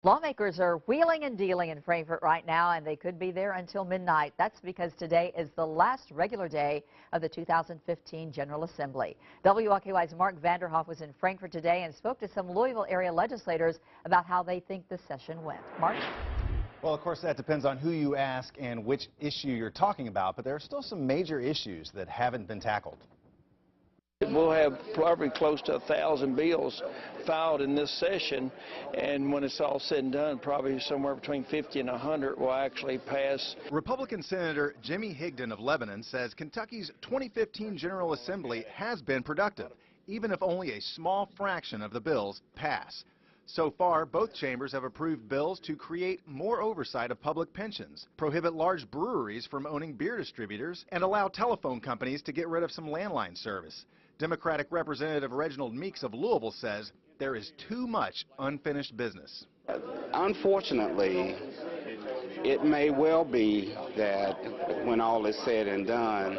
Lawmakers are wheeling and dealing in Frankfort right now, and they could be there until midnight. That's because today is the last regular day of the 2015 General Assembly. WLKY's Mark Vanderhoff was in Frankfort today and spoke to some Louisville area legislators about how they think the session went. Mark? Well, of course, that depends on who you ask and which issue you're talking about, but there are still some major issues that haven't been tackled. We'll have probably close to 1,000 bills filed in this session, and when it's all said and done, probably somewhere between 50 and 100 will actually pass. Republican Senator Jimmy Higdon of Lebanon says Kentucky's 2015 General Assembly has been productive, even if only a small fraction of the bills pass. So far, both chambers have approved bills to create more oversight of public pensions, prohibit large breweries from owning beer distributors, and allow telephone companies to get rid of some landline service. Democratic Representative Reginald Meeks of Louisville says there is too much unfinished business. Unfortunately, it may well be that when all is said and done,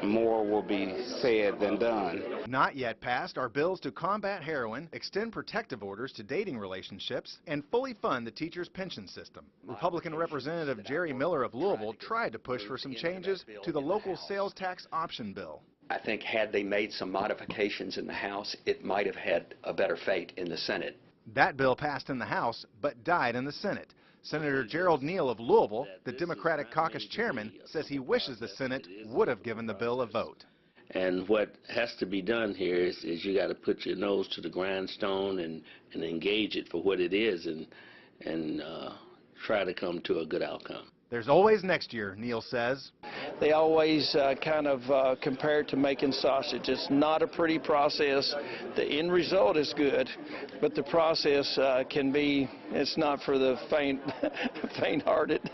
more will be said than done. Not yet passed are bills to combat heroin, extend protective orders to dating relationships, and fully fund the teachers' pension system. Republican Representative Jerry Miller of Louisville tried to push for some changes to the local sales tax option bill. I think had they made some modifications in the House, it might have had a better fate in the Senate. That bill passed in the House, but died in the Senate. Senator Gerald Neal of Louisville, the Democratic caucus chairman, says he wishes the Senate would have given the bill a vote. And what has to be done here is you got to put your nose to the grindstone and engage it for what it is and try to come to a good outcome. There's always next year, Neal says. They always kind of compare it to making sausage. It's not a pretty process. The end result is good, but the process can be, it's not for the faint-hearted.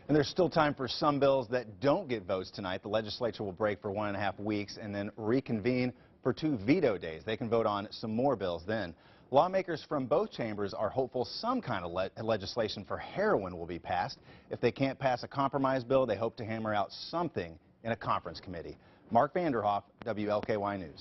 And there's still time for some bills that don't get votes tonight. The legislature will break for 1.5 weeks and then reconvene for 2 veto days. They can vote on some more bills then. Lawmakers from both chambers are hopeful some kind of legislation for heroin will be passed. If they can't pass a compromise bill, they hope to hammer out something in a conference committee. Mark Vanderhoff, WLKY News.